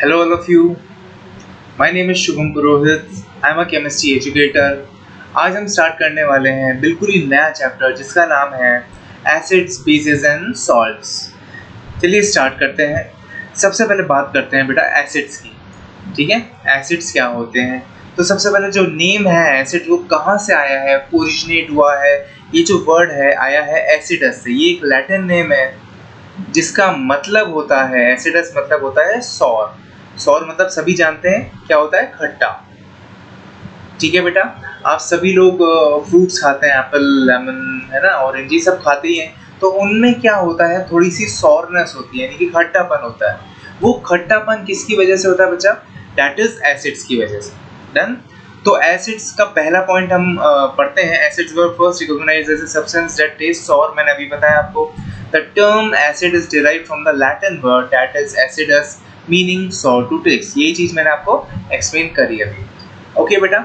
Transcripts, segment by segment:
Hello, all of you. My name is Shubham Purohit. I am a chemistry educator. आज हम start करने वाले हैं बिल्कुल ही नया चैप्टर जिसका नाम है एसिड्स, बेसिस एंड सॉल्ट्स. चलिए स्टार्ट करते हैं. सबसे पहले बात करते हैं बेटा एसिड्स की. ठीक है, एसिड्स क्या होते हैं. तो सबसे पहले जो नेम है एसिड वो कहाँ से आया है, ओरिजिनेट हुआ है. ये जो वर्ड है आया है एसिडस से. ये एक लैटिन नेम है जिसका मतलब होता है, एसिडस मतलब होता है सॉर. सॉर मतलब सभी जानते हैं क्या होता है, खट्टा. ठीक है बेटा, आप सभी लोग फ्रूट्स खाते हैं, एप्पल, लेमन, है ना, ऑरेंज, ये सब खाते ही हैं. तो उनमें क्या होता है, थोड़ी सी सॉरनेस होती है, यानी कि खट्टापन होता है. वो खट्टापन किसकी वजह से होता है बच्चा, दैट इज एसिड्स की वजह से. डन. तो एसिड्स का पहला पॉइंट हम पढ़ते हैं. Acids were first recognised as a substance that taste sour. मैंने अभी बताया आपको. The term acid is derived from the Latin word that is acidus meaning sour to taste. यही चीज मैंने आपको एक्सप्लेन करी अभी. ओके बेटा,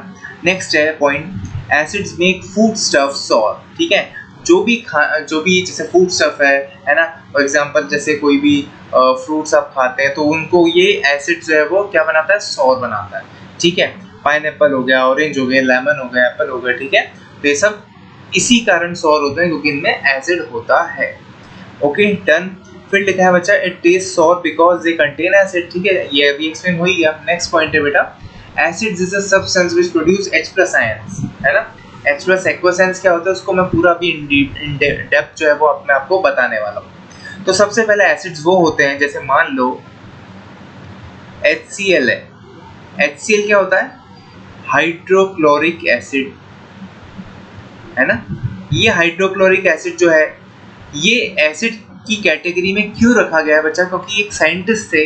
नेक्स्ट है point, acids make food stuff sour. ठीक है, जो भी जैसे फूड स्टफ है ना, फॉर एग्जांपल जैसे कोई भी फ्रूट्स आप खाते हैं तो उनको ये एसिड जो है वो क्या बनाता है, सॉर बनाता है. ठीक है, पाइनएप्पल हो गया, ऑरेंज हो गया, लेमन हो गया, एप्पल हो गया. ठीक है, तो ये सब इसी कारण सॉर होते हैं क्योंकि इनमें एसिड होता है. Okay done. फिर लिखा है बच्चा, it taste sour because they contain acid. ठीक है, ये अभी एक्सप्लेन हो ही गया. नेक्स्ट पॉइंट है बेटा, acids is a substance which produce H+ ions. है ना, H+ एक्वस आयंस क्या होता है उसको मैं पूरा अभी इन डेप्थ जो है वो अपने आपको बताने वाला हूँ. तो सबसे पहले एसिड्स वो होते हैं, जैसे मान लो HCl है. HCl क्या होता है, हाइड्रोक्लोरिक एसिड. है ना, ये हाइड्रोक्लोरिक एसिड जो है ये एसिड की कैटेगरी में क्यों रखा गया है बच्चा, क्योंकि एक साइंटिस्ट थे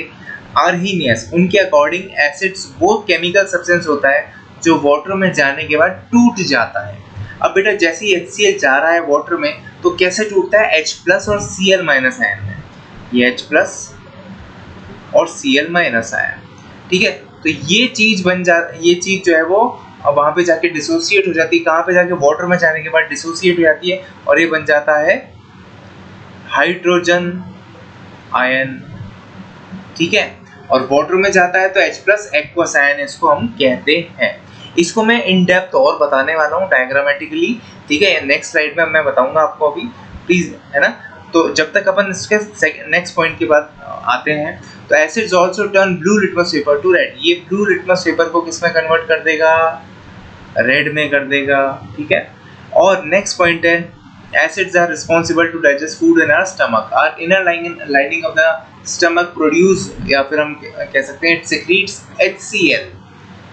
आर्हीनियस, उनके अकॉर्डिंग एसिड्स वो केमिकल सब्सटेंस होता है जो वाटर में जाने के बाद टूट जाता है. अब बेटा जैसे ही HCl जा रहा है वाटर में तो कैसे टूटता है, H+ और Cl- आयन में. ये H+ और Cl- आयन. ठीक है, तो ये चीज ये चीज जो है वो वहां पे जाके डिसोसिएट हो जाती है. कहाँ पे जाके, वाटर में जाने के बाद डिसोसिएट हो जाती है और ये बन जाता है हाइड्रोजन आयन. ठीक है, और वाटर में जाता है तो H+ एक्वस आयन इसको हम कहते हैं. इसको मैं इन डेप्थ और बताने वाला हूँ डायग्रामेटिकली. ठीक है, नेक्स्ट स्लाइड में मैं बताऊंगा आपको अभी, प्लीज. है ना, तो जब तक अपन इसके नेक्स्ट पॉइंट की बात आते हैं, तो acids also turn blue litmus paper two red. ये ब्लू लिटमस पेपर को किस में कन्वर्ट कर देगा, रेड में कर देगा. ठीक है, और नेक्स्ट पॉइंट है, acids are responsible to digest food in our stomach. Our inner lining of the stomach produce, या फिर हम कह सकते हैं it secretes HCl.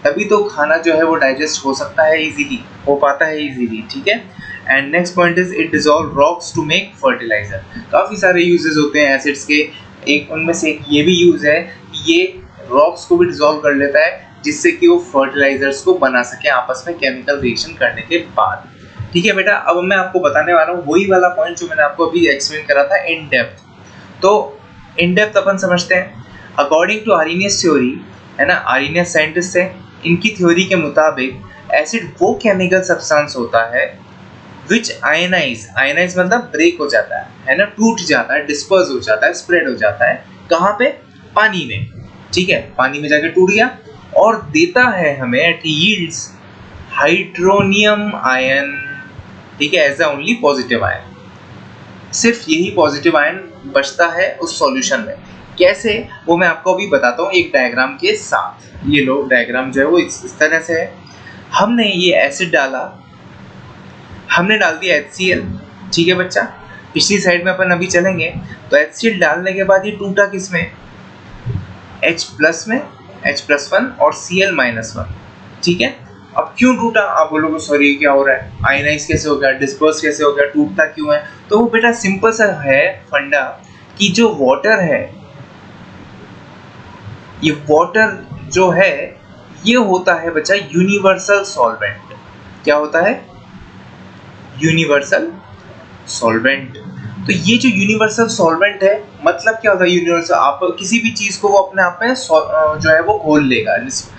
तभी तो खाना जो है वो डाइजेस्ट हो सकता है इजीली, हो पाता है इजीली. ठीक है, and next point is it dissolve rocks to make fertiliser. काफ़ी सारे यूजेस होते हैं एसिड्स के. एक उनमें से एक ये भी यूज है कि ये रॉक्स को भी डिसॉल्व कर लेता है जिससे कि वो फर्टिलाइजर्स को बना सके आपस में केमिकल रिएक्शन करने के बाद. ठीक है बेटा, अब मैं आपको बताने वाला हूँ वही वाला पॉइंट जो मैंने आपको अभी एक्सप्लेन करा था इन डेप्थ. तो इन डेप्थ अपन समझते हैं. अकॉर्डिंग टू आर्हीनियस थ्योरी, है ना, आर्हीनियस साइंटिस्ट है, इनकी थ्योरी के मुताबिक एसिड वो केमिकल सब्सटेंस होता है विच आयनाइज मतलब ब्रेक हो जाता है ना, टूट जाता है, डिस्पर्स हो जाता है, स्प्रेड हो जाता है. कहाँ पे, पानी में. ठीक है, पानी में जाके टूट गया और देता है हमें इट यील्ड्स हाइड्रोनियम आयन. ठीक है, एज ओनली पॉजिटिव आयन. सिर्फ यही पॉजिटिव आयन बचता है उस सॉल्यूशन में. कैसे, वो मैं आपको अभी बताता हूँ एक डायग्राम के साथ. ये लो डायग्राम जो है वो इस तरह से है. हमने ये एसिड डाला, हमने डाल दिया HCl. ठीक है बच्चा, पिछली साइड में अपन अभी चलेंगे. तो HCl डालने के बाद ये टूटा किसमें, H+ में, H+1 और Cl-1. ठीक है, अब क्यों टूटा, आप बोलोगे सॉरी क्या हो रहा है, आयनाइज कैसे हो गया, डिस्पर्स कैसे हो गया, टूटता क्यों है. तो वो बेटा सिंपल सा है फंडा कि जो वाटर है, ये वाटर जो है ये होता है बच्चा यूनिवर्सल सॉल्वेंट. क्या होता है, यूनिवर्सल सॉल्वेंट. तो ये जो यूनिवर्सल सॉल्वेंट है मतलब क्या होता है यूनिवर्सल, आप किसी भी चीज को वो अपने आप में जो है वो घोल लेगा,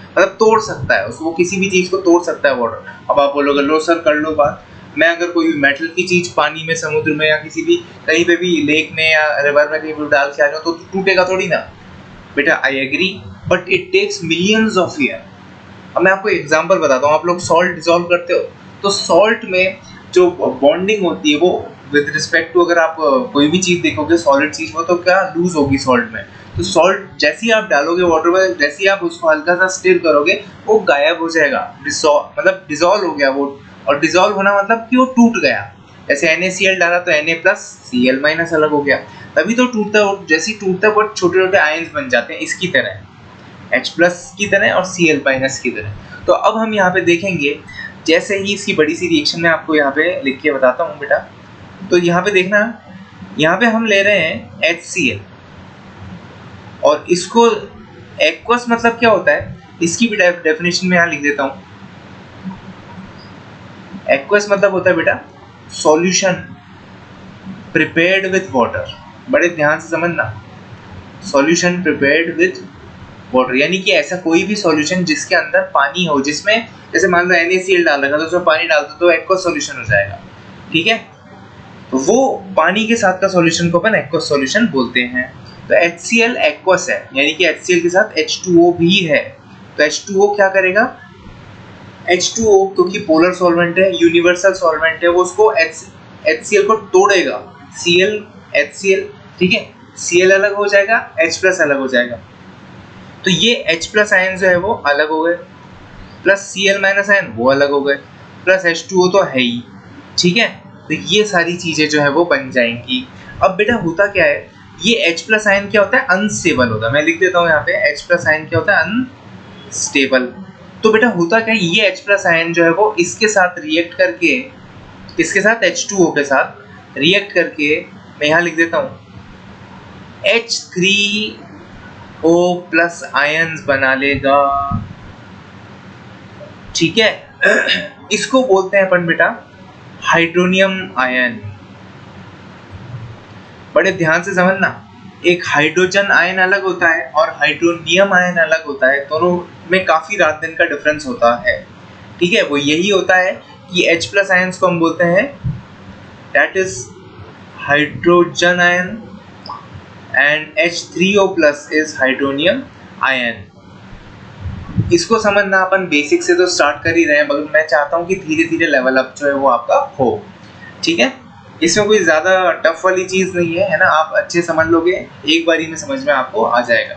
मतलब तोड़ सकता है उसको, किसी भी चीज को तोड़ सकता है वाटर. अब आप बोलोगे लो सर कर लो बात, मैं अगर कोई मेटल की चीज पानी में, समुद्र में या किसी भी कहीं पे भी लेक में या रिवर में कहीं भी डाल के आ जाऊँ तो टूटेगा थोड़ी ना. बेटा I agree, but it takes millions of year. अब मैं आपको एग्जांपल बताता हूँ, आप लोग सॉल्ट डिसॉल्व करते हो तो सॉल्ट में जो बॉन्डिंग होती है वो विद रिस्पेक्ट टू, अगर आप कोई भी चीज़ देखोगे सॉलिड चीज़ वो तो क्या लूज होगी सॉल्ट में, तो सॉल्ट जैसे ही आप डालोगे वाटर में, जैसे ही आप उसको हल्का सा स्टिर करोगे वो गायब हो जाएगा, मतलब डिसॉल्व हो गया वो। और डिसॉल्व होना मतलब कि वो टूट गया। जैसे NaCl डाला तो Na+Cl- अलग हो गया, तभी तो टूटता है। जैसे ही टूटता है वो छोटे छोटे आयंस बन जाते हैं इसकी तरह, H+ की तरह और Cl- की तरह। तो अब हम यहाँ पे देखेंगे, जैसे ही इसकी बड़ी सी रिएक्शन में आपको यहाँ पे लिख के बताता हूँ बेटा। तो यहाँ पे देखना, यहाँ पे हम ले रहे हैं HCl और इसको एक्वस मतलब क्या होता है इसकी भी डेफिनेशन में यहाँ लिख देता हूँ। एक्वस मतलब होता है बेटा सॉल्यूशन प्रिपेयर्ड विथ वाटर। बड़े ध्यान से समझना, सॉल्यूशन प्रिपेयर्ड विथ वाटर यानी कि ऐसा कोई भी सॉल्यूशन जिसके अंदर पानी हो, जिसमें जैसे मान लो NaCl डाल रखा तो उसमें पानी डाल दो तो एक्वस सॉल्यूशन हो जाएगा, ठीक है। तो वो पानी के साथ का सॉल्यूशन को अपन एक्वस सॉल्यूशन बोलते हैं। तो HCl एक्वस है, यानी कि HCl के साथ H2O भी है। तो H2O क्या करेगा, H2O क्योंकि पोलर सॉल्वेंट है, यूनिवर्सल सॉल्वेंट है, वो उसको HCl को तोड़ेगा, Cl HCl, ठीक है, Cl अलग हो जाएगा, H+ अलग हो जाएगा। तो ये H+ आयन जो है वो अलग हो गए, प्लस Cl- आयन वो अलग हो गए, प्लस H2O तो है ही, ठीक है। तो ये सारी चीजें जो है वो बन जाएंगी। अब बेटा होता क्या है, ये H+ आयन क्या होता है, अनस्टेबल होता है। मैं लिख देता हूँ यहाँ पे H+ आयन क्या होता है, अनस्टेबल। तो बेटा होता क्या है, ये H+ आयन जो है वो इसके साथ रिएक्ट करके, इसके साथ H2O के साथ रिएक्ट करके, मैं यहाँ लिख देता हूँ H3O+ आयन्स बना लेगा, ठीक है। इसको बोलते हैं अपन बेटा हाइड्रोनियम आयन। बड़े ध्यान से समझना, एक हाइड्रोजन आयन अलग होता है और हाइड्रोनियम आयन अलग होता है, दोनों में काफी रात दिन का डिफरेंस होता है, ठीक है। वो यही होता है कि H+ आयन्स को हम बोलते हैं that is hydrogen ion and H3O+ is hydronium ion. इसको समझना अपन बेसिक से तो स्टार्ट कर ही रहे हैं, मगर मैं चाहता हूँ कि धीरे धीरे लेवल अप जो है वो आपका हो, ठीक है। इसमें कोई ज़्यादा टफ वाली चीज़ नहीं है, है ना, आप अच्छे समझ लोगे, एक बारी में समझ में आपको आ जाएगा,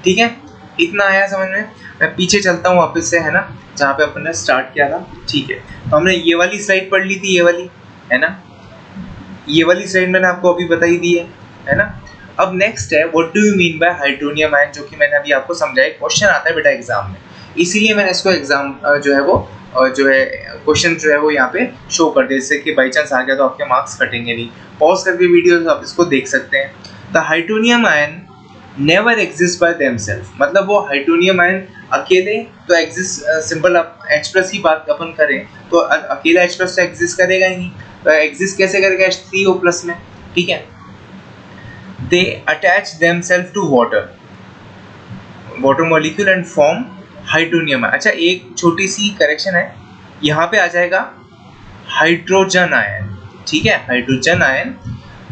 ठीक है। इतना आया समझ में। मैं पीछे चलता हूँ वापस से, है ना, जहाँ पे अपन ने स्टार्ट किया था, ठीक है। तो हमने ये वाली स्लाइड पढ़ ली थी, ये वाली, है ना, ये वाली स्लाइड मैंने आपको अभी बताई दी है ना। अब नेक्स्ट है what do you mean by hydronium ion, जो कि मैंने अभी आपको समझाया, क्वेश्चन आता है बेटा एग्जाम में, इसीलिए मैंने इसको एग्जाम जो है वो जो है क्वेश्चन जो है वो यहाँ पे शो कर दे, जिससे कि बाई चांस आ गया तो आपके मार्क्स कटेंगे नहीं। पॉज करके वीडियो आप इसको देख सकते हैं। The hydronium ion never exist by themselves, मतलब वो हाइड्रोनियम आयन अकेले तो एग्जिस्ट, सिंपल H+ की बात अपन करें तो अकेला H+ तो एग्जिस्ट करेगा ही नहीं, तो एग्जिस्ट कैसे करेगा H3O+ में, ठीक है। They attach themselves to water molecule and form hydronium. अच्छा एक छोटी सी करेक्शन है, यहाँ पे आ जाएगा हाइड्रोजन आयन, ठीक है, हाइड्रोजन आयन।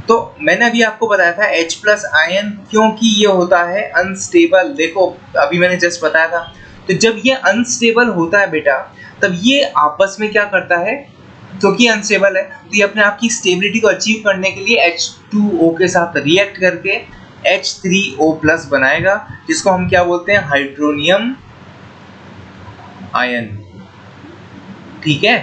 तो मैंने अभी आपको बताया था H+ आयन, क्योंकि ये होता है अनस्टेबल, देखो अभी मैंने जस्ट बताया था। तो जब ये अनस्टेबल होता है बेटा, तब ये आपस में क्या करता है, क्योंकि अनस्टेबल है तो ये अपने आप की स्टेबिलिटी को अचीव करने के लिए H2O के साथ रिएक्ट करके H3O+ बनाएगा, जिसको हम क्या बोलते हैं, हाइड्रोनियम आयन, ठीक है।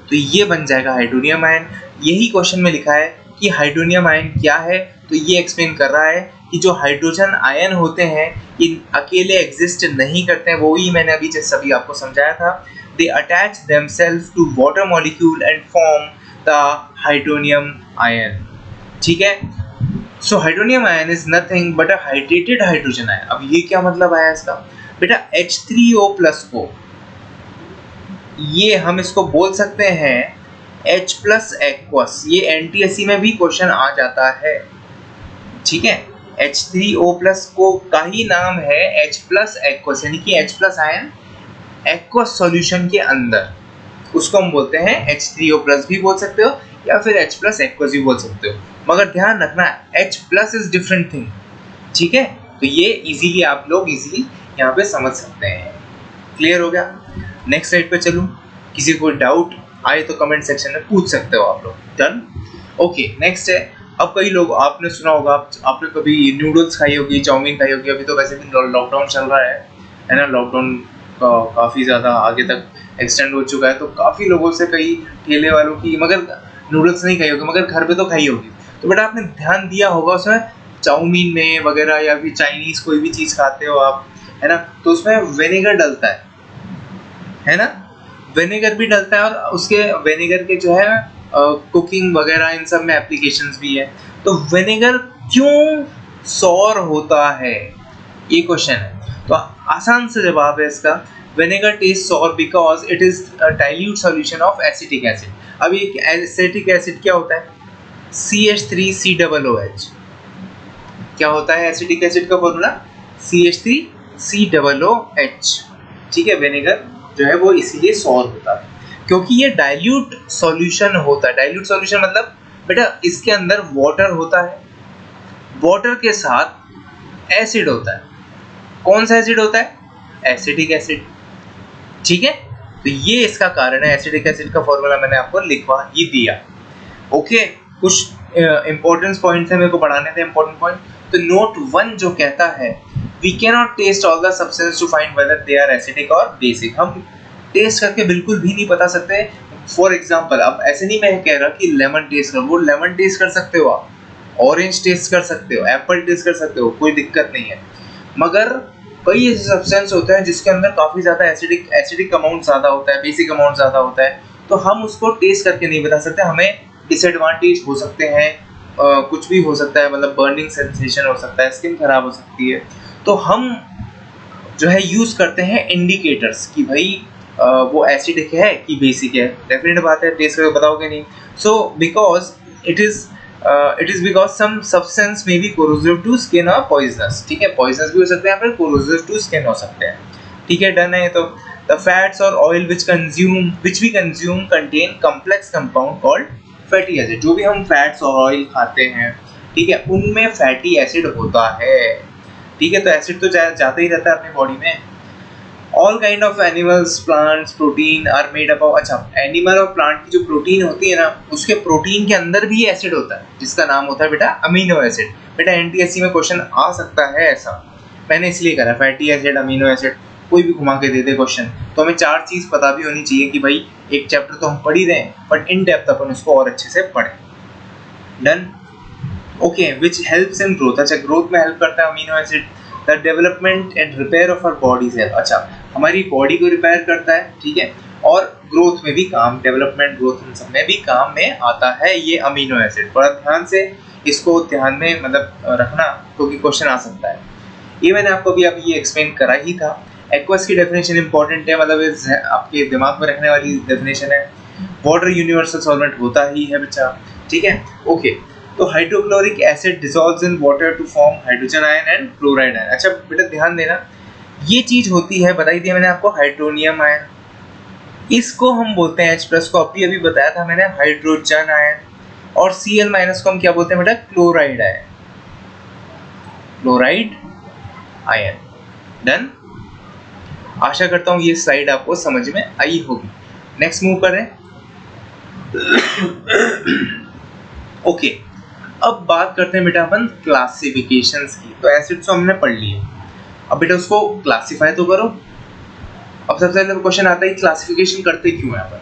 तो ये बन जाएगा हाइड्रोनियम आयन। यही क्वेश्चन में लिखा है कि हाइड्रोनियम आयन क्या है, तो ये एक्सप्लेन कर रहा है कि जो हाइड्रोजन आयन होते हैं ये अकेले एग्जिस्ट नहीं करते हैं, वो ही मैंने अभी जैसे अभी आपको समझाया था। They attach themselves to water molecule and form the hydronium ion, ठीक है। So hydronium ion is nothing but a hydrated hydrogen ion. अब ये क्या मतलब आया इसका बेटा, H3O+ को ये हम इसको बोल सकते हैं H+ एक्वस, ये NTSE में भी क्वेश्चन आ जाता है, ठीक है। H3O+ को का ही नाम है H+ एक्वस, यानी कि H+ आयन एक्वस सॉल्यूशन के अंदर, उसको हम बोलते हैं H3O+ भी बोल सकते हो या फिर H+ एक्वस भी बोल सकते हो, मगर ध्यान रखना H+ इज डिफरेंट थिंग, ठीक है। तो ये इजीली आप लोग इजीली यहाँ पे समझ सकते हैं। क्लियर हो गया? नेक्स्ट स्लाइड पे चलूँ, किसी को डाउट आए तो कमेंट सेक्शन में पूछ सकते हो आप लोग। डन? ओके, नेक्स्ट है, अब कई लोग, आपने सुना होगा, आपने कभी नूडल्स खाई होगी, चाउमीन खाई होगी। अभी तो वैसे भी लॉकडाउन चल रहा है ना, लॉकडाउन काफ़ी ज़्यादा आगे तक एक्सटेंड हो चुका है, तो काफ़ी लोगों से, कई ठेले वालों की, मगर नूडल्स नहीं खाई होगी, मगर घर पे तो खाई होगी। तो बेटा आपने ध्यान दिया होगा उसमें चाउमीन में वगैरह, या फिर चाइनीज़ कोई भी चीज़ खाते हो आप, है ना, तो उसमें विनेगर डलता है ना, विनेगर भी डलता है, और उसके विनेगर के जो है कुकिंग वगैरह इन सब में एप्लीकेशंस भी है। तो विनेगर क्यों सौर होता है, ये क्वेश्चन है। तो आसान से जवाब है इसका, विनेगर टेस्ट सौर because it is a dilute solution of acetic acid. अब ये एसिटिक एसिड क्या होता है? CH3COOH। क्या होता है एसिटिक एसिड का फॉर्मूला? CH3COOH। ठीक है, विनेगर जो है वो इसीलिए सौर होता है क्योंकि ये डाइल्यूट सॉल्यूशन होता है। डाइल्यूट सॉल्यूशन मतलब बेटा इसके अंदर वाटर होता है, वाटर के साथ एसिड होता है। कौन सा एसिड होता है? Acetic acid. ठीक है, तो ये इसका कारण है। एसिटिक एसिड का फॉर्मूला मैंने आपको लिखवा ही दिया। ओके, कुछ इंपॉर्टेंट पॉइंट्स है मेरे को पढ़ाने थे, इंपॉर्टेंट पॉइंट। तो नोट 1 जो कहता है we can not test all the substance to find whether they are acidic और बेसिक। हम टेस्ट करके बिल्कुल भी नहीं बता सकते। फॉर एग्जाम्पल, अब ऐसे नहीं मैं कह रहा कि लेमन टेस्ट करो, वो लेमन टेस्ट कर सकते हो आप, ऑरेंज टेस्ट कर सकते हो, एप्पल टेस्ट कर सकते हो, कोई दिक्कत नहीं है। मगर कई ऐसे सब्सटेंस होते हैं जिसके अंदर काफ़ी ज़्यादा एसिडिक अमाउंट ज़्यादा होता है, बेसिक अमाउंट ज़्यादा होता है, तो हम उसको टेस्ट करके नहीं बता सकते। हमें डिसएडवांटेज हो सकते हैं, कुछ भी हो सकता है, मतलब बर्निंग सेंसेशन हो सकता है, स्किन खराब हो सकती है। तो हम जो है यूज़ करते हैं इंडिकेटर्स कि भाई वो एसिडिक है कि बेसिक है। डेफिनेट बात है, टेस्ट करके बताओगे नहीं। So because it is because some substance may be corrosive to skin और पॉइजनस। ठीक है, पॉइजनस भी हो सकते हैं, फिर कोरोसिव टू स्किन हो सकते हैं। ठीक है, डन है। तो द फैट्स और oil which we consume contain complex compound called fatty acid. जो भी हम फैट्स और ऑयल खाते हैं, ठीक है, उनमें फैटी एसिड होता है। ठीक है, तो एसिड तो जाता ही रहता है अपनी बॉडी में। All kind of animals, plants, protein are made up of. अच्छा, एनिमल और प्लांट की जो प्रोटीन होती है ना, उसके प्रोटीन के अंदर भी एसिड होता है जिसका नाम होता है बेटा अमीनो एसिड। बेटा एनटीएससी में क्वेश्चन आ सकता है ऐसा, मैंने इसलिए करा। फैटी एसिड, अमीनो एसिड, कोई भी घुमा के दे दे क्वेश्चन, तो हमें 4 चीज़ पता भी होनी चाहिए कि भाई एक चैप्टर तो हम पढ़ ही रहे हैं, बट इन डेप्थ अपन उसको और अच्छे से पढ़ें। Done? Okay, which helps in growth. अच्छा, ग्रोथ में हेल्प करता है amino acid. The development and repair of our body cell. अच्छा, हमारी बॉडी को रिपेयर करता है, ठीक है, और ग्रोथ में भी काम, डेवलपमेंट, ग्रोथ इन सब में भी काम में आता है ये अमीनो एसिड। बड़ा ध्यान से इसको ध्यान में मतलब रखना, क्योंकि क्वेश्चन आ सकता है। ये मैंने आपको अभी ये एक्सप्लेन करा ही था। एक्वस की डेफिनेशन इंपॉर्टेंट है, मतलब इस आपके दिमाग में रखने वाली डेफिनेशन है। वाटर यूनिवर्सल सॉल्वेंट होता ही है बच्चा। ठीक है, ओके। तो hydrochloric acid dissolves in water to form hydrogen ion and chloride ion. अच्छा बेटा ध्यान देना, ये चीज होती है, बताई थी मैंने आपको, हाइड्रोनियम आयन। इसको हम बोलते हैं H+ को अभी बताया था मैंने, हाइड्रोजन आयन। और Cl- को हम क्या बोलते हैं बेटा? Chloride ion, chloride ion. Done? आशा करता हूँ ये स्लाइड आपको समझ में आई होगी। नेक्स्ट मूव करें। ओके, अब बात करते हैं बेटा अपन क्लासिफिकेशंस की। तो एसिड तो हमने पढ़ लिए, अब बेटा उसको क्लासिफाई तो करो। अब सबसे पहले क्वेश्चन आता है क्लासिफिकेशन करते क्यों है अपन?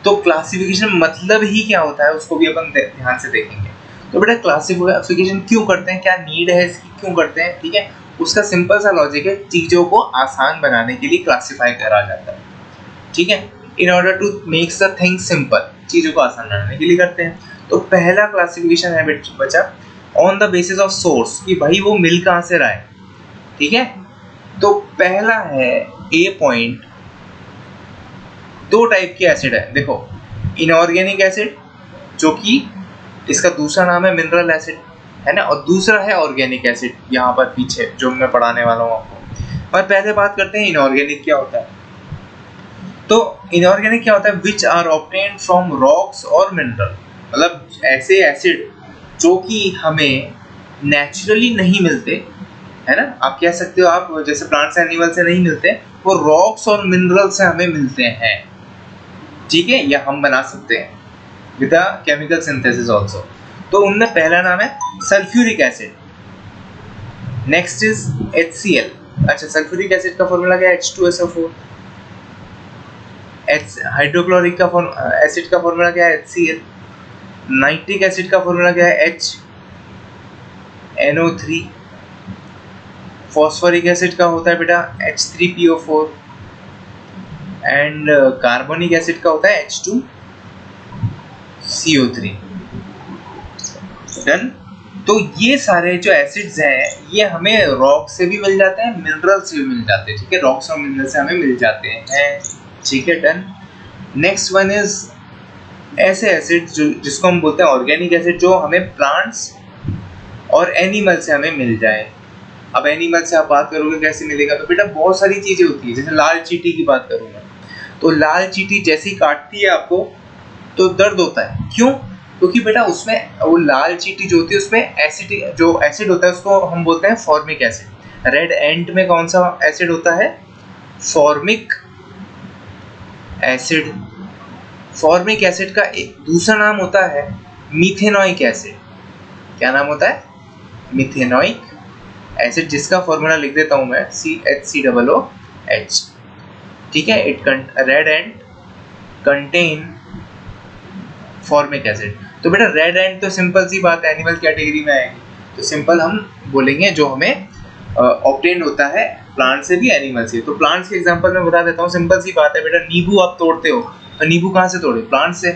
तो क्लासिफिकेशन मतलब ही क्या होता है उसको भी अपन ध्यान से देखेंगे। तो बेटा क्लासिफिकेशन क्यों करते हैं, क्या नीड है इसकी, क्यों करते हैं? ठीक है, उसका सिंपल सा लॉजिक है, चीजों को आसान बनाने के लिए क्लासिफाई करा जाता है। ठीक है, in order to makes the thing simple, चीजों को आसान बनाने के लिए करते हैं। तो पहला क्लासिफिकेशन है बच्चा on the basis of source, कि भाई वो मिल कहाँ से रहा है। ठीक है, तो पहला है ए पॉइंट, 2 टाइप के एसिड है। देखो, इनऑर्गेनिक एसिड, जो कि इसका दूसरा नाम है मिनरल एसिड, है ना, और दूसरा है ऑर्गेनिक एसिड, यहाँ पर पीछे जो मैं पढ़ाने वाला हूँ आपको। पर पहले बात करते हैं इनऑर्गेनिक क्या होता है। तो इनऑर्गेनिक क्या होता है? Which are obtained from rocks और मिनरल, मतलब ऐसे एसिड जो कि हमें नेचुरली नहीं मिलते, है ना। आप कह सकते हो आप जैसे प्लांट्स एनिमल से नहीं मिलते, वो रॉक्स और मिनरल से हमें मिलते हैं, ठीक है, या हम बना सकते हैं with a chemical synthesis also. तो उनमें पहला नाम है sulphuric acid, next is HCl। अच्छा, सल्फ्यूरिक एसिड का फॉर्मूला क्या है? H2SO4। हाइड्रोक्लोरिक का एसिड का फॉर्मूला क्या है? HCl। नाइट्रिक एसिड का फॉर्मूला क्या है? HNO3। फॉस्फोरिक एसिड का होता है बेटा H3PO4 एंड कार्बोनिक एसिड का होता है H2CO3। डन। तो ये सारे जो एसिड्स हैं ये हमें रॉक से भी मिल जाते हैं, मिनरल से भी मिल जाते हैं, ठीक है, रॉक्स और मिनरल से हमें मिल जाते हैं, ठीक है, डन। नेक्स्ट वन इज ऐसे एसिड जिसको हम बोलते हैं ऑर्गेनिक एसिड, जो हमें प्लांट्स और एनिमल से हमें मिल जाए। अब एनिमल से आप बात करोगे कैसे मिलेगा, तो बेटा बहुत सारी चीजें होती है। जैसे लाल चींटी की बात करूँ मैं, तो लाल चींटी जैसी काटती है आपको तो दर्द होता है, क्यों? क्योंकि बेटा उसमें वो लाल चींटी जो होती है उसमें एसिड, जो एसिड होता है उसको हम बोलते हैं फॉर्मिक एसिड। रेड एंट में कौन सा एसिड होता है? Formic acid. फॉर्मिक एसिड का एक दूसरा नाम होता है मीथेनोइक एसिड। क्या नाम होता है? मीथेनोइक एसिड, जिसका फॉर्मूला लिख देता हूं मैं CH3OOH, ठीक है। It red and contain formic acid. तो बेटा रेड एंड तो सिंपल सी बात है, एनिमल कैटेगरी में आएगी, तो सिंपल हम बोलेंगे जो हमें ऑब्टेन होता है प्लांट से भी एनिमल से। तो प्लांट्स के एग्जांपल में बता देता हूँ, सिंपल सी बात है बेटा, नींबू आप तोड़ते हो तो नींबू कहाँ से तोड़े? प्लांट से।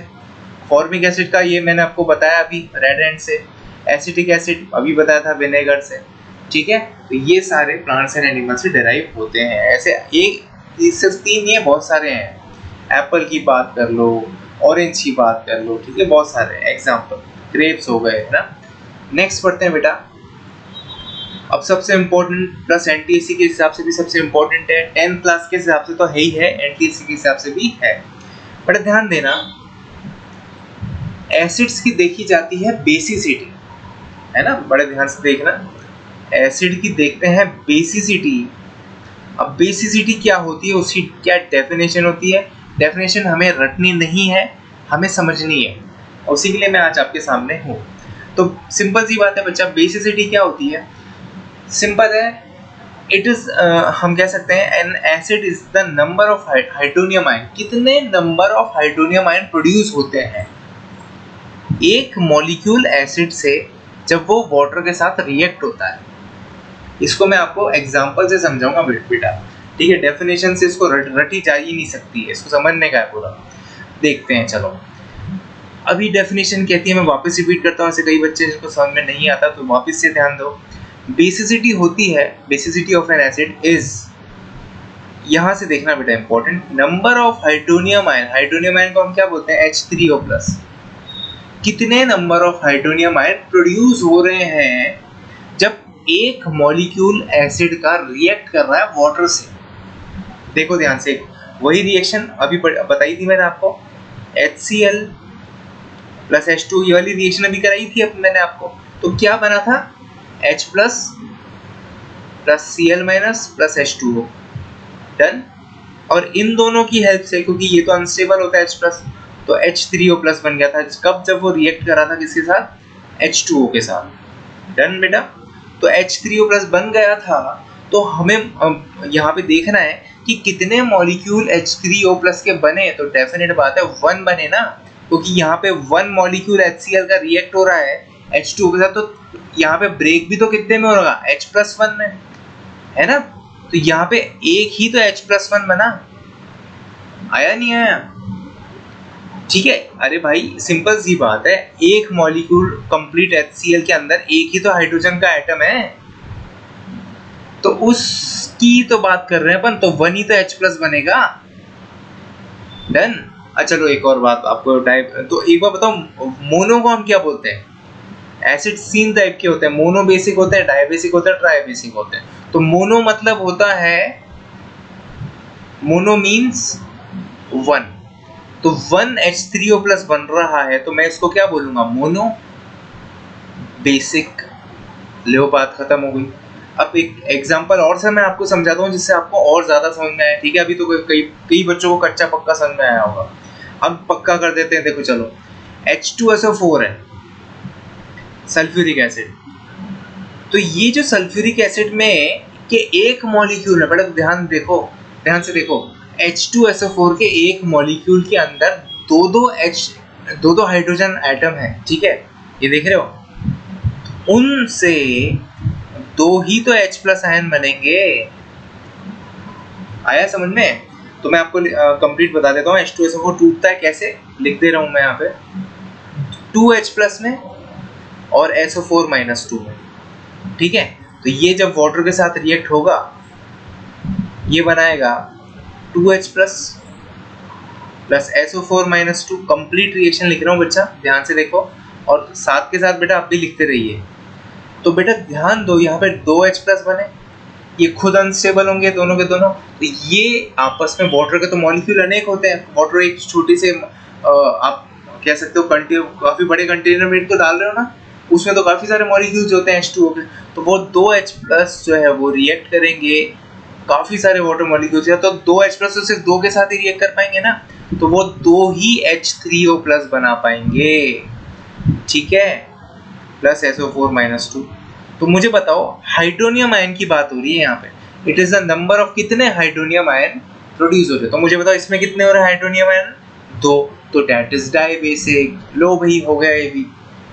फॉर्मिक एसिड का ये मैंने आपको बताया अभी, रेड एंड से। एसिटिक एसिड अभी बताया था, विनेगर से, ठीक है। तो ये सारे प्लांट्स एंड एनिमल से डेराइव होते हैं। ऐसे एक सिर्फ 3 नहीं है, बहुत सारे हैं। एप्पल की बात कर लो, ऑरेंज की बात कर लो, ठीक है, बहुत सारे एग्जाम्पल, ग्रेप्स हो गए, है ना। नेक्स्ट पढ़ते हैं बेटा। अब सबसे इम्पोर्टेंट, प्लस एनटीएससी के हिसाब से भी सबसे इम्पोर्टेंट है, 10 क्लास के हिसाब से तो है ही है, एनटीएससी के हिसाब से भी है। बट ध्यान देना, एसिड्स की देखी जाती है बेसिसिटी, है ना, बड़े ध्यान से देखना। एसिड की देखते हैं बेसिसिटी। अब बेसिसिटी क्या होती है, उसकी क्या डेफिनेशन होती है? डेफिनेशन हमें रटनी नहीं है, हमें समझनी है, उसी के लिए मैं आज आपके सामने हूँ। तो सिंपल सी बात है बच्चा, बेसिसिटी क्या होती है? सिंपल है, इट इज हम कह सकते हैं an acid is the number of hydronium ion. कितने number of hydronium ion produce होते हैं एक मॉलिक्यूल एसिड से जब वो वाटर के साथ रिएक्ट होता है। इसको मैं आपको एग्जांपल से समझाऊंगा बेटा, ठीक है। डेफिनेशन से इसको रटी जा ही नहीं सकती है, इसको समझने का है पूरा। देखते हैं, चलो। अभी डेफिनेशन कहती है, मैं वापस रिपीट करता हूँ, ऐसे कई बच्चे जिनको समझ में नहीं आता तो वापस से ध्यान दो। बेसिसिटी होती है, basicity of an acid is, यहां से देखना बेटा important, number of hydronium ion. Hydronium ion को हम क्या बोलते हैं? H3O+। कितने number of hydronium ion produce हो रहे हैं जब एक मॉलिक्यूल एसिड का रिएक्ट कर रहा है वाटर से। देखो ध्यान से, वही रिएक्शन अभी बताई थी मैंने आपको, HCl + H2, ये वाली रिएक्शन अभी कराई थी अब मैंने आपको। तो क्या बना था? H+ + Cl- + H2O। डन। और इन दोनों की हेल्प से, क्योंकि ये तो अनस्टेबल होता है H+, तो H3O+ बन गया था। कब? जब वो रिएक्ट कर रहा था किसके साथ? H2O के साथ। डन बेटा। तो H3O+ बन गया था, तो हमें यहाँ पे देखना है कि कितने मॉलिक्यूल H3O+ के बने। तो डेफिनेट बात है 1 बने ना, क्योंकि यहाँ पे 1 मॉलिक्यूल HCl का रिएक्ट हो रहा है H2O के साथ, तो यहाँ पे ब्रेक भी तो कितने में होगा? H+1 में, है ना। तो यहाँ पे एक ही तो H+1 बना, आया नहीं आया? ठीक है। अरे भाई सिंपल सी बात है, एक मॉलिक्यूल कंप्लीट HCl के अंदर एक ही तो हाइड्रोजन का एटम है, तो उसकी तो बात कर रहे हैं अपन, तो 1 ही तो H+ बनेगा। डन। अच्छा चलो एक और बात आपको तो एक बार बताओ, मोनो को हम क्या बोलते हैं? एसिड 3 टाइप के होते हैं, मोनो बेसिक होते हैं, डायबेसिक होते हैं, ट्राई बेसिक होते हैं। तो मोनो मतलब होता है, मोनो मीन्स 1, तो 1 H3O+ बन रहा है, तो मैं इसको क्या बोलूंगा? Mono basic. लो बात खत्म हो गई। अब एक एग्जांपल और से मैं आपको समझाता हूँ जिससे आपको और ज्यादा समझ में आए, ठीक है। अभी तो कई बच्चों को कच्चा पक्का समझ में आया होगा, अब पक्का कर देते हैं। देखो चलो, H2SO4 है सल्फ्यूरिक एसिड। तो ये जो सल्फ्यूरिक एसिड में के एक मॉलिक्यूल है, बड़ा ध्यान से देखो, H2SO4 के एक मॉलिक्यूल के अंदर दो हाइड्रोजन एटम है, ठीक है, ये देख रहे हो। उनसे दो ही तो H+ आयन बनेंगे। आया समझ में? तो मैं आपको कंप्लीट बता देता हूँ। H2SO4 टूटता है कैसे, लिख दे रहा हूँ मैं यहाँ पे, 2H+ में और SO4- में, ठीक है। तो ये जब वाटर के साथ रिएक्ट होगा, ये बनाएगा 2H+ plus SO4- complete reaction लिख रहा हूँ बच्चा, ध्यान से देखो, और साथ के साथ बेटा आप भी लिखते रहिए। तो बेटा ध्यान दो, यहाँ पे 2H+ बने, ये खुद अनस्टेबल होंगे दोनों के दोनों। तो ये आपस में, वाटर के तो मॉलिक्यूल अनेक होते हैं, वाटर एक छोटी से आप कह सकते हो काफी बड़े कंटेनर में तो डाल रहे हो ना, उसमें तो काफी सारे मॉलिक्यूल्स होते हैं H2O के। तो वो 2H+ जो है वो रिएक्ट करेंगे काफी सारे वाटर मॉलिक्यूल्स, तो 2H+ तो सिर्फ दो के साथ ही रिएक्ट कर पाएंगे ना, तो वो दो ही H3O+ बना पाएंगे, ठीक है, प्लस SO4- तो मुझे बताओ, हाइड्रोनियम आयन की बात हो रही है यहाँ पे। It is the number of कितने हाइड्रोनियम आयन प्रोड्यूस हो रहे हैं। तो मुझे बताओ इसमें कितने हो रहे हैं हाइड्रोनियम आयन, 2, तो डेट इज डाइबेसिक। लो भाई, हो गया ये भी,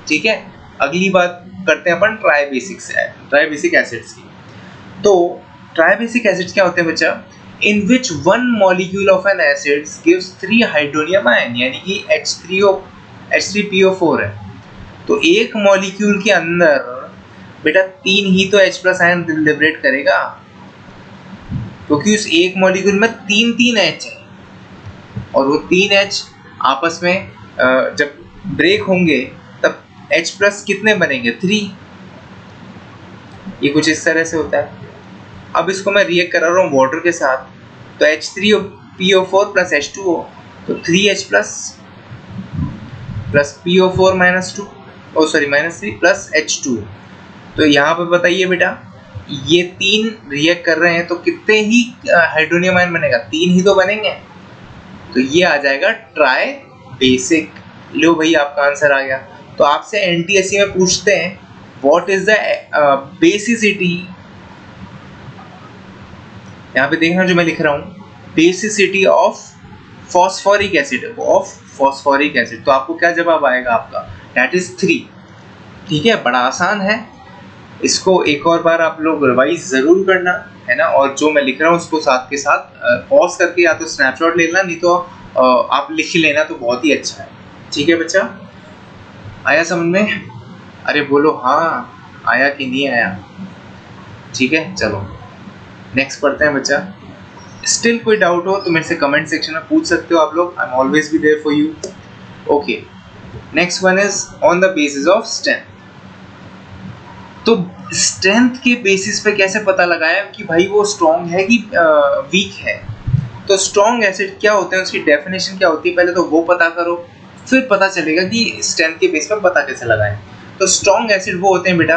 ठीक है। अगली बात करते हैं अपन ट्राइबेसिक एसिड्स की। तो ट्राइबेसिक एसिड्स क्या होते हैं बच्चा, in which one molecule of an acid gives 3 hydronium ion, यानी कि H3PO4 है। तो एक मॉलिक्यूल के अंदर बेटा 3 ही तो H+ आयन लिबरेट करेगा, क्योंकि उस एक मॉलिक्यूल में 3 H है, और वो 3 H आपस में जब ब्रेक होंगे तब H+ कितने बनेंगे, 3। ये कुछ इस तरह से होता है। अब इसको मैं रिएक्ट करा रहा हूँ वाटर के साथ, तो H3PO4 प्लस H2O, तो 3H+ plus PO4- 3 plus H2। तो यहाँ पे बताइए बेटा, ये 3 रिएक्ट कर रहे हैं तो कितने ही हाइड्रोनियम आयन बनेगा, 3 ही तो बनेंगे। तो ये आ जाएगा ट्राई बेसिक। लो भाई, आपका आंसर आ गया। तो आपसे एनटीएससी में पूछते हैं, व्हाट इज द बेसिसिटी, यहाँ पे देखना जो मैं लिख रहा हूँ, बेसिसिटी ऑफ फॉस्फोरिक एसिड, तो आपको क्या जवाब आएगा आपका, दैट इज 3, ठीक है। बड़ा आसान है, इसको एक और बार आप लोग रिवाइज जरूर करना, है ना। और जो मैं लिख रहा हूँ उसको साथ के साथ पॉज करके या तो स्नैपशॉट ले लेना, नहीं तो आप लिख ही लेना, तो बहुत ही अच्छा है, ठीक है बच्चा। आया समझ में? अरे बोलो हाँ, आया कि नहीं आया, ठीक है। चलो नेक्स्ट पढ़ते हैं बच्चा। स्टिल कोई डाउट हो तो मेरे से कमेंट सेक्शन में पूछ सकते हो आप लोग, I am always be there for you. Okay, next one is on the basis of strength. तो स्ट्रेंथ के बेसिस पे कैसे पता लगाया कि भाई वो स्ट्रॉन्ग है कि वीक है। तो स्ट्रॉन्ग एसिड क्या होते हैं, उसकी डेफिनेशन क्या होती है, पहले तो वो पता करो, फिर पता चलेगा कि स्ट्रेंथ के बेस पर पता कैसे लगाएं। तो स्ट्रॉन्ग एसिड वो होते हैं बेटा,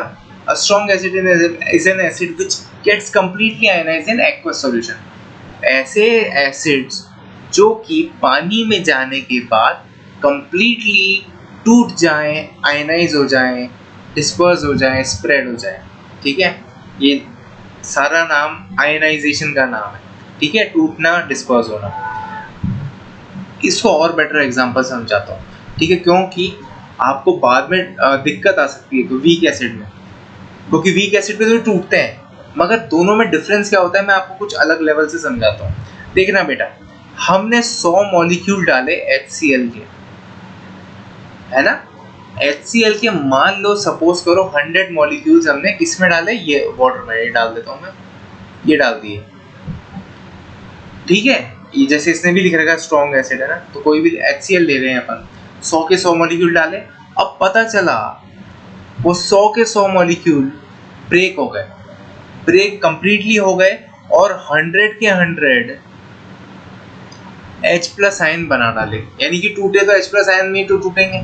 a strong acid is an acid which gets completely ionized in aqueous solution. ऐसे एसिड्स जो कि पानी में जाने के बाद कंप्लीटली टूट जाएं, आयनाइज हो जाएं, डिस्पर्स हो जाए, स्प्रेड हो जाए, ठीक है। ये सारा नाम आयनाइजेशन का नाम है, ठीक है, टूटना, डिस्पर्स होना। इसको और बेटर एग्जांपल समझाता हूँ, ठीक है, क्योंकि आपको बाद में दिक्कत आ सकती है तो वीक एसिड में, क्योंकि वीक एसिड पे तो टूटते हैं, मगर दोनों में डिफरेंस क्या होता है मैं आपको कुछ अलग लेवल से समझाता हूँ। देखना बेटा, हमने 100 मॉलिक्यूल डाले HCl के, है ना। HCl के मान लो सपोज करो 100 मॉलिक्यूल्स हमने किसमें डाले, ये वाटर में, ये डाल देता हूं मैं, ये डाल दिए, ठीक है। ये जैसे इसने भी लिख रखा है स्ट्रॉन्ग एसिड है ना, तो कोई भी HCl ले रहे हैं अपन, 100 के 100 मॉलिक्यूल डाले। अब पता चला वो 100 के 100 मॉलिक्यूल ब्रेक हो गए, ब्रेक कंप्लीटली हो गए, और 100 के 100 H+ आयन बना डाले, यानी कि टूटे तो H+ आयन में तो टूटेंगे,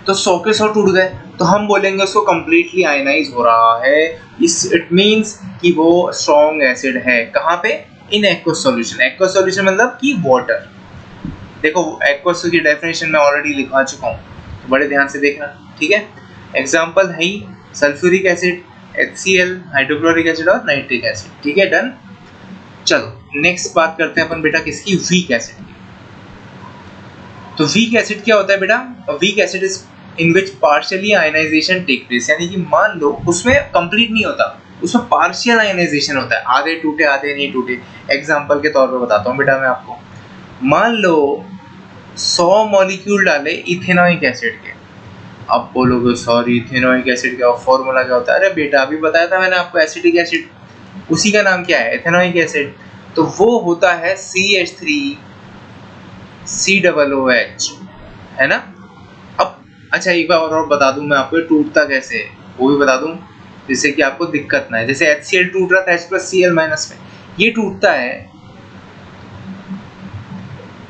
तो 100 के 100 टूट गए, तो हम बोलेंगे उसको कंप्लीटली आयनाइज हो रहा है। इट मींस कि वो स्ट्रॉन्ग एसिड है। कहाँ पे? इन एक्वस सॉल्यूशन। एक्वस सॉल्यूशन मतलब कि वाटर। देखो एक्वस की डेफिनेशन मैं ऑलरेडी लिखा चुका हूँ, तो बड़े ध्यान से देखना, ठीक है। एग्जाम्पल है ही sulphuric acid, HCl, hydrochloric acid और नाइट्रिक एसिड, ठीक है, डन। चलो नेक्स्ट बात करते हैं अपन बेटा किसकी? वीक एसिड की। तो वीक एसिड क्या होता है बेटा? Weak acid is in which partially ionization take place, यानी कि मान लो उसमें कंप्लीट नहीं होता, उसमें पार्शियल आयनाइजेशन होता है, आधे टूटे आधे नहीं टूटे। एग्जांपल के तौर पे बताता हूँ बेटा मैं आपको। मान लो 100 मॉलिक्यूल डाले इथेनॉइक एसिड के। अब बोलोगे सॉरी इथेनॉइक एसिड का फॉर्मूला क्या होता है? अरे बेटा अभी बताया था मैंने आपको, एसिटिक एसिड, उसी का नाम क्या है? Ethanoic acid. तो वो होता है CH3COOH, है ना। अब अच्छा एक बार और बता दूं मैं आपको, टूटता कैसे है वो भी बता दूं, जिससे कि आपको दिक्कत ना है। जैसे HCl टूट रहा था H+Cl- में, ये टूटता है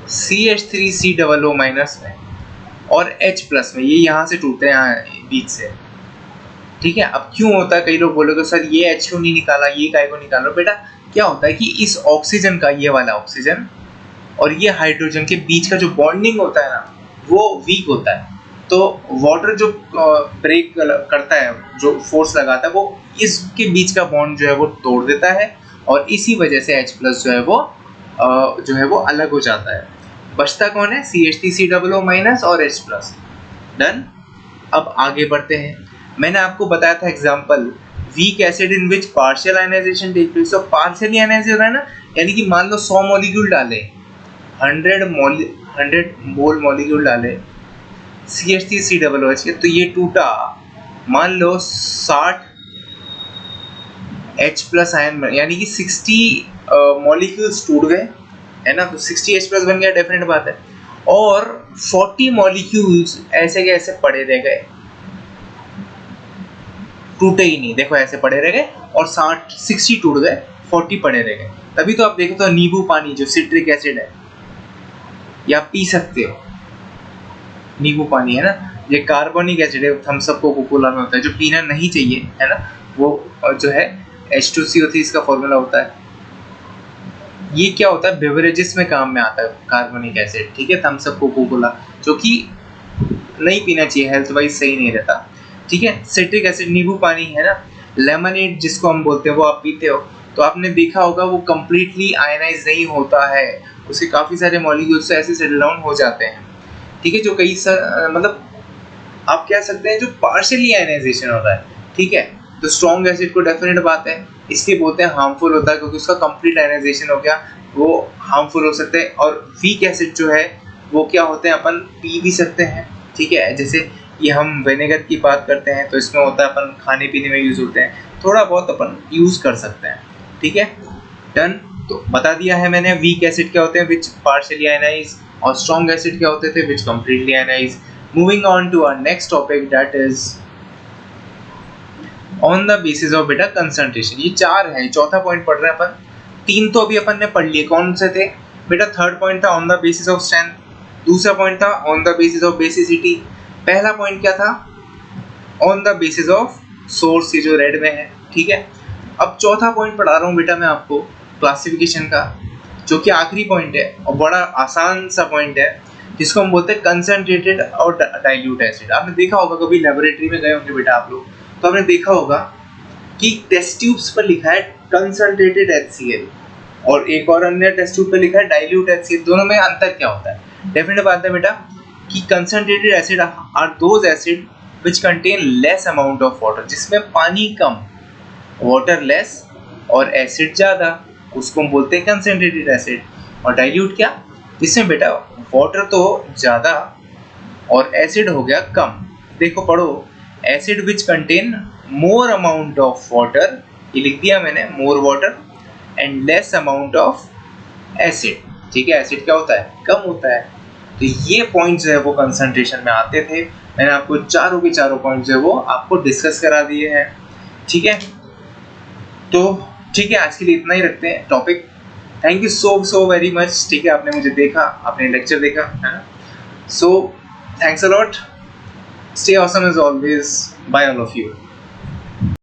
CH3COO- में और H+ में, ये यहाँ से टूटते हैं, यहाँ बीच से, ठीक है। अब क्यों होता है? कई लोग बोलोगे सर ये H क्यों नहीं निकाला, ये काय को निकाल रहे हो? बेटा क्या होता है कि इस ऑक्सीजन का, ये वाला ऑक्सीजन और ये हाइड्रोजन के बीच का जो बॉन्डिंग होता है ना, वो वीक होता है। तो वाटर जो ब्रेक करता है, जो फोर्स लगाता है, वो इसके बीच का बॉन्ड जो है वो तोड़ देता है, और इसी वजह से H+ जो है वो अलग हो जाता है। बचता कौन है? CH3COO- और H+। डन। अब आगे बढ़ते हैं। मैंने आपको बताया था example, weak acid in which partial ionization take place. तो पार्शियली आयनाइज हो रहा है ना, यानी कि मान लो 100 मॉलिक्यूल डाले, 100 मोल मॉलिक्यूल डाले CH3COOH के, तो ये टूटा मान लो 60 H+ आयन में, यानी कि 60 मॉलिक्यूल्स टूट गए, है ना। तो 60 H+ बन गया, डेफिनेट बात है। और 40 मॉलिक्यूल्स ऐसे के ऐसे पड़े रह गए, टूटे ही नहीं, देखो ऐसे पड़े रह गए, और 60 टूट गए, 40 पड़े रह गए। तभी तो आप देखो तो नींबू पानी जो सिट्रिक एसिड है, या पी सकते हो नींबू पानी, है ना। ये कार्बोनिक एसिड है, थम्स अप कोका कोला में होता है, जो पीना नहीं चाहिए, है ना। वो जो है H2CO3 इसका फॉर्मूला होता है। ये क्या होता है? बेवरेजेस में काम में आता है कार्बोनिक एसिड, ठीक है, थम्स अप कोका कोला, जो कि नहीं पीना चाहिए, हेल्थ वाइज सही नहीं रहता, ठीक है। सिट्रिक एसिड नींबू पानी, है ना। लेमनेड जिसको हम बोलते हैं, वो आप पीते हो, तो आपने देखा होगा वो कंप्लीटली आयनाइज नहीं होता है, उसके काफी सारे मॉलिक्यूल्स ऐसे सेटल डाउन हो जाते हैं, ठीक है, जो कई मतलब आप कह सकते हैं जो पार्शियली आयनाइजेशन होता है, ठीक है। तो स्ट्रॉन्ग एसिड को डेफिनेट बात है, इसलिए बोलते हैं हार्मफुल होता है, क्योंकि उसका कंप्लीट आयनाइजेशन हो गया, वो हार्मफुल हो सकते हैं। और वीक एसिड जो है वो क्या होते हैं, अपन पी भी सकते हैं, ठीक है। जैसे ये हम विनेगर की बात करते हैं, तो इसमें होता है अपन खाने पीने में यूज होते हैं, थोड़ा बहुत अपन यूज कर सकते हैं, ठीक है, डन। तो बता दिया है मैंने वीक एसिड क्या होते हैं, विच पार्शियली आयनाइज, और स्ट्रॉन्ग एसिड क्या होते थे, which completely ionise. Moving on to our next topic, that is on the basis of बेटा कंसंट्रेशन। ये 4 है, चौथा पॉइंट पढ़ रहे हैं अपन। 3 तो अभी अपन ने पढ़ लिए, कौन से थे बेटा? थर्ड पॉइंट था on the basis of strength, दूसरा पॉइंट था on the basis of basicity, पहला पॉइंट क्या था? On the basis of source, ये जो रेड में है, ठीक है। अब चौथा पॉइंट पढ़ा रहा हूँ बेटा मैं आपको क्लासिफिकेशन का, जो कि आखिरी पॉइंट है और बड़ा आसान सा पॉइंट है, जिसको हम बोलते हैं कंसंट्रेटेड और डाइल्यूट एसिड। आपने देखा होगा, कभी लेबोरेटरी में गए होंगे बेटा आप लोग, तो आपने देखा होगा कि टेस्ट ट्यूब्स पर लिखा है कंसंट्रेटेड HCl, और एक और अन्य टेस्ट ट्यूब पर लिखा है डाइल्यूट HCl। दोनों में अंतर क्या होता है? डेफिनेट बात है बेटा कि concentrated acid are those acid which contain less amount of water, जिसमें पानी कम, वाटर लेस और एसिड ज़्यादा, उसको हम बोलते हैं कंसंट्रेटेड एसिड। और डाइल्यूट क्या? जिसमें बेटा वाटर तो ज़्यादा और एसिड हो गया कम। देखो पढ़ो, acid which contain more amount of water, ये लिख दिया मैंने, more water and less amount of acid, ठीक है। एसिड क्या होता है? कम होता है। तो ये पॉइंट जो है वो कंसंट्रेशन में आते थे। मैंने आपको चारों के चारों पॉइंट जो है वो आपको डिस्कस करा दिए हैं, ठीक है। तो ठीक है, आज के लिए इतना ही रखते हैं topic. Thank you so very much, ठीक है, आपने मुझे देखा, आपने लेक्चर देखा, है ना। So thanks a lot. Stay awesome as always. Bye all of you.